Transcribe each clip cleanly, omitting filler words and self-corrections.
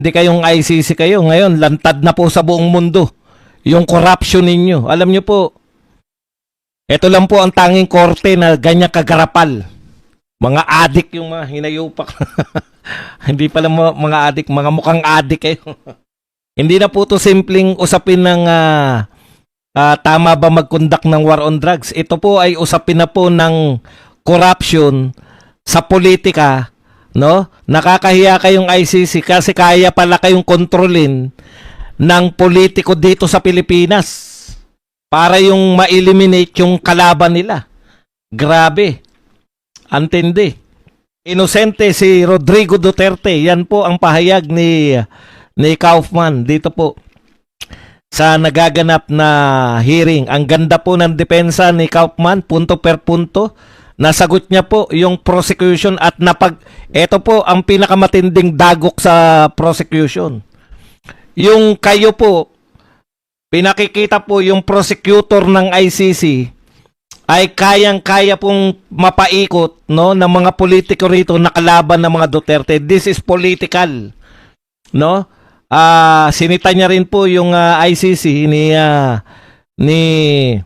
Hindi kayong ICC kayo. Ngayon, lantad na po sa buong mundo yung corruption ninyo. Alam nyo po, ito lang po ang tanging korte na ganyan kagarapal. Mga adik yung mga hinayupak. Hindi pala mga adik, mga mukhang adik kayo. Hindi na po to simpleng usapin ng tama ba mag-conduct ng war on drugs. Ito po ay usapin na po ng corruption sa politika. No? Nakakahiya kayong ICC kasi kaya pala kayong kontrolin ng politiko dito sa Pilipinas para yung ma-eliminate yung kalaban nila. Grabe. Antindi. Inosente si Rodrigo Duterte. Yan po ang pahayag ni Kaufman dito po sa nagaganap na hearing. Ang ganda po ng depensa ni Kaufman, punto per punto. Nasagot niya po yung prosecution at ito po ang pinakamatinding dagok sa prosecution. Yung kayo po, pinakikita po yung prosecutor ng ICC ay kayang-kaya pong mapaikot, no, ng mga politiko rito na kalaban ng mga Duterte. This is political. No? Sinita niya rin po yung ICC ni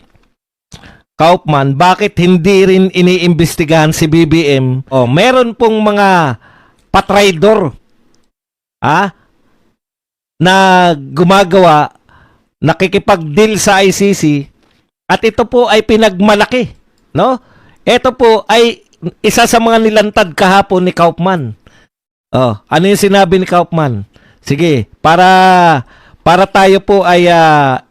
Kaufman, bakit hindi rin iniimbestigahan si BBM? Meron pong mga patraidor na gumagawa, nakikipag-deal sa ICC at ito po ay pinagmalaki, no? Ito po ay isa sa mga nilantad kahapon ni Kaufman. Ano yung sinabi ni Kaufman? Sige, para tayo po ay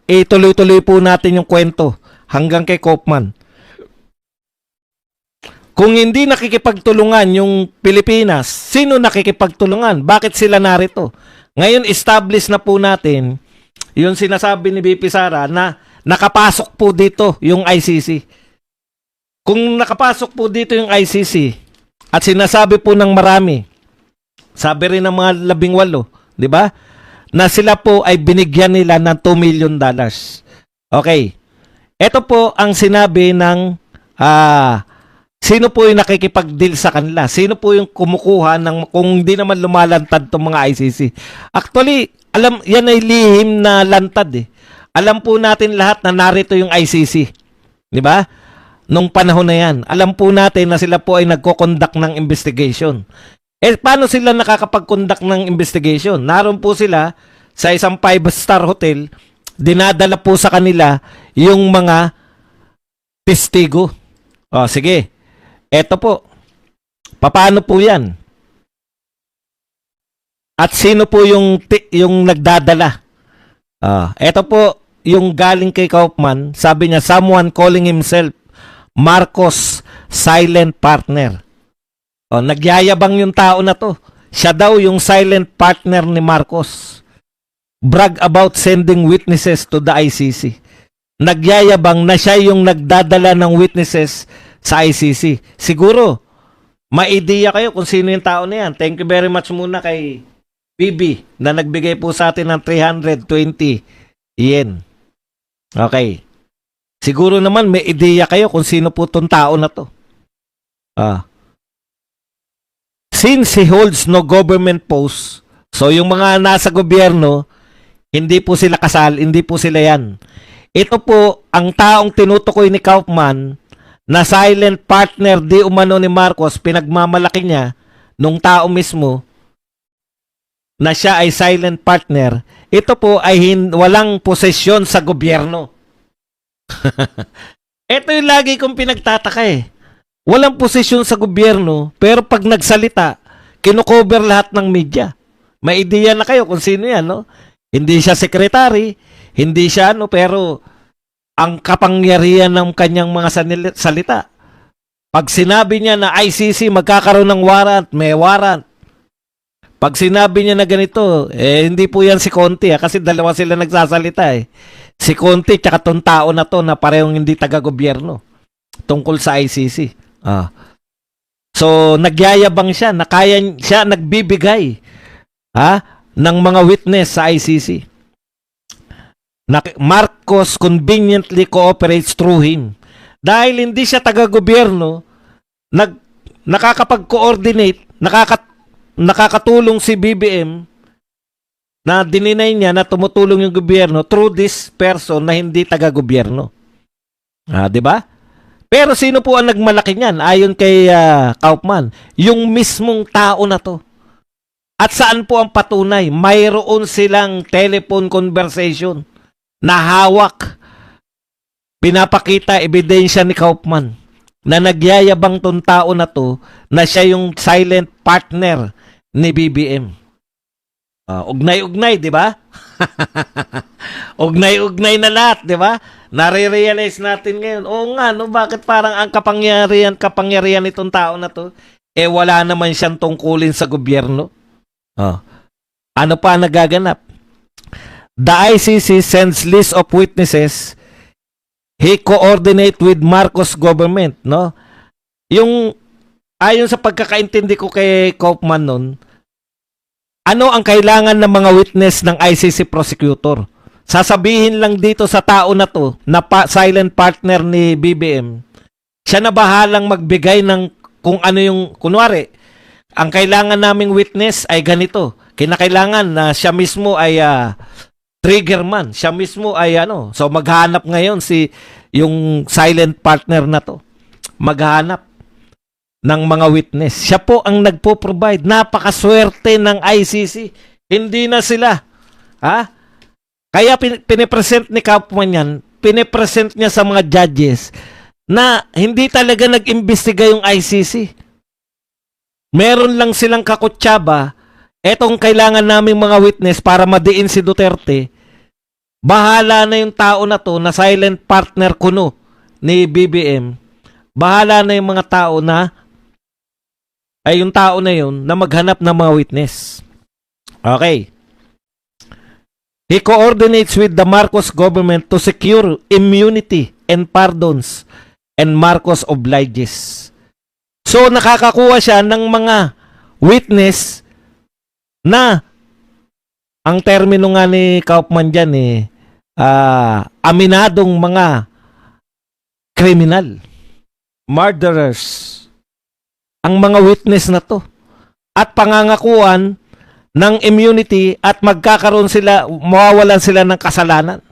ituloy-tuloy po natin yung kwento hanggang kay Kaufman. Kung hindi nakikipagtulungan yung Pilipinas, sino nakikipagtulungan? Bakit sila narito? Ngayon, establish na po natin yung sinasabi ni BP Sara na nakapasok po dito yung ICC. Kung nakapasok po dito yung ICC at sinasabi po ng marami, sabi rin ng mga 18, di ba? Na sila po ay binigyan nila ng $2 million. Okay. Ito po ang sinabi ng sino po yung nakikipag-deal sa kanila? Sino po yung kumukuha ng kung hindi naman lumalantad itong mga ICC? Actually, yan ay lihim na lantad eh. Alam po natin lahat na narito yung ICC. Di ba? Nung panahon na yan. Alam po natin na sila po ay nagko-conduct ng investigation. Paano sila nakakapag-conduct ng investigation? Naroon po sila sa isang 5-star hotel, dinadala po sa kanila yung mga testigo. Sige. Eto po. Paano po yan? At sino po yung nagdadala? Eto po yung galing kay Kaufman. Sabi niya, someone calling himself Marcos silent partner. Nagyayabang yung tao na to. Siya daw yung silent partner ni Marcos. Brag about sending witnesses to the ICC. Nagyayabang na siya yung nagdadala ng witnesses sa ICC. Siguro, maideya kayo kung sino yung tao na yan. Thank you very much muna kay BB na nagbigay po sa atin ng 320 yen. Okay. Siguro naman may ideya kayo kung sino po itong tao na to. Since he holds no government post, so yung mga nasa gobyerno, hindi po sila kasal, hindi po sila yan. Ito po, ang taong tinutukoy ni Kaufman na silent partner di umano ni Marcos, pinagmamalaki niya nung tao mismo na siya ay silent partner, ito po ay walang posesyon sa gobyerno. Ito yung lagi kong pinagtataka eh. Walang posisyon sa gobyerno, pero pag nagsalita, kinocover lahat ng media. May ideya na kayo kung sino yan, no? Hindi siya sekretary, hindi siya pero ang kapangyarihan ng kanyang mga salita. Pag sinabi niya na ICC magkakaroon ng warrant, may warrant. Pag sinabi niya na ganito, hindi po yan si Conti kasi dalawa sila nagsasalita eh. Si Conti tsaka tong tao na to na parehong hindi taga-gobyerno tungkol sa ICC. So, nagyayabang siya, na kaya siya nagbibigay ng mga witness sa ICC. Marcos conveniently cooperates through him. Dahil hindi siya taga-gobyerno, nakakapag-coordinate, nakakatulong si BBM na dininay niya na tumutulong yung gobyerno through this person na hindi taga-gobyerno. 'Di ba? Pero sino po ang nagmalaki niyan? Ayon kay Kaufman, yung mismong tao na to. At saan po ang patunay? Mayroon silang telephone conversation na hawak. Pinapakita ebidensya ni Kaufman na nagyayabang tong tao na to na siya yung silent partner ni BBM. Ugnay-ugnay, di ba? Ugnay-ugnay na lahat, di ba? Nare-realize natin ngayon, oo nga, no, bakit parang ang kapangyarihan itong tao na to, wala naman siyang tungkulin sa gobyerno. Ano pa nagaganap? The ICC sends list of witnesses. He coordinate with Marcos government, no? Yung ayon sa pagkakaintindi ko kay Kaufman nun, ano ang kailangan ng mga witness ng ICC prosecutor? Sasabihin lang dito sa tao na to, na silent partner ni BBM, siya na bahalang magbigay ng kung ano yung, kunwari, ang kailangan naming witness ay ganito. Kinakailangan na siya mismo ay trigger man. Siya mismo ay ano. So maghanap ngayon yung silent partner na to. Maghanap ng mga witness. Siya po ang nagpo-provide. Napakaswerte ng ICC. Hindi na sila. Kaya pinipresent ni Kaufman yan, pinipresent niya sa mga judges na hindi talaga nag-imbestiga yung ICC. Meron lang silang kakutsaba, etong kailangan naming mga witness para madiin si Duterte. Bahala na yung tao na to na silent partner kuno ni BBM. Bahala na yung mga tao na yung tao na yun na maghanap ng mga witness. Okay. He coordinates with the Marcos government to secure immunity and pardons, and Marcos obliges. So nakakakuha siya ng mga witness na ang termino nga ni Kaufman dyan aminadong mga kriminal, murderers, ang mga witness na to. At pangangakuan ng immunity at magkakaroon sila, mawawalan sila ng kasalanan.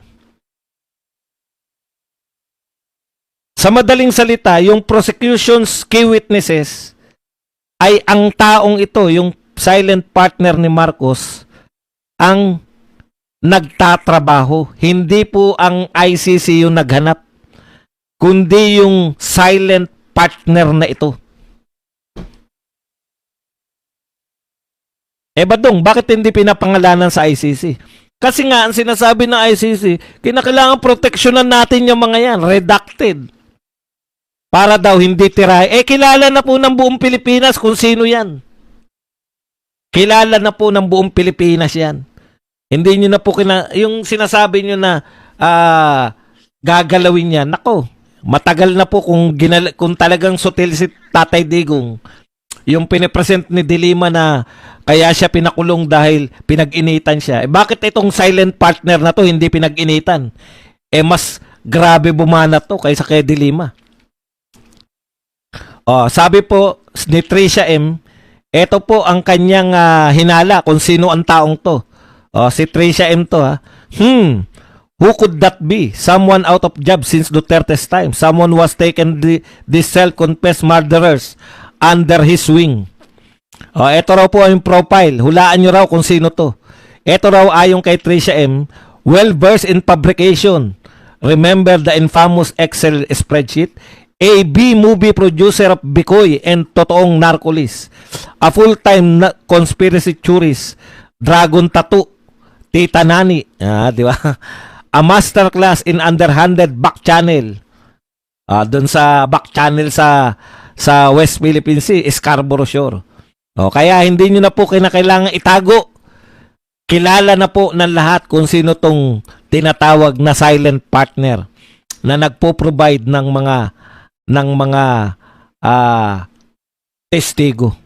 Sa madaling salita, yung prosecution's key witnesses ay ang taong ito, yung silent partner ni Marcos, ang nagtatrabaho. Hindi po ang ICC yung naghanap, kundi yung silent partner na ito. Badong, bakit hindi pinapangalanan sa ICC? Kasi nga, ang sinasabi ng ICC, kinakailangan proteksyonan natin yung mga yan, redacted. Para daw hindi tirahin. Kilala na po ng buong Pilipinas kung sino yan. Kilala na po ng buong Pilipinas yan. Hindi nyo na po yung sinasabi nyo na gagalawin yan. Nako, matagal na po kung talagang sutil si Tatay Digong. Yung pinipresent ni Dilima na kaya siya pinakulong dahil pinag-initan siya. Bakit itong silent partner na to hindi pinag-initan? Mas grabe bumanat to kaysa kay Dilima. Sabi po ni Trisha M, ito po ang kanyang hinala kung sino ang taong to. Si Trisha M to who could that be? Someone out of job since Duterte's time. Someone was taken these self-confessed murderers under his wing. Ito raw po ang profile. Hulaan nyo raw kung sino to. Ito raw ayon kay Trisha M, well-versed in fabrication. Remember the infamous Excel spreadsheet? A B-movie producer of Bikoy and totoong narcolis. A full-time conspiracy theorist. Dragon Tattoo. Tita Nani. Di ba? A masterclass in underhanded back channel. Doon sa back channel sa West Philippine Sea, Scarborough Shore. Kaya hindi nyo na po kinakailangan itago. Kilala na po ng lahat kung sino tong tinatawag na silent partner na nagpo-provide ng mga testigo.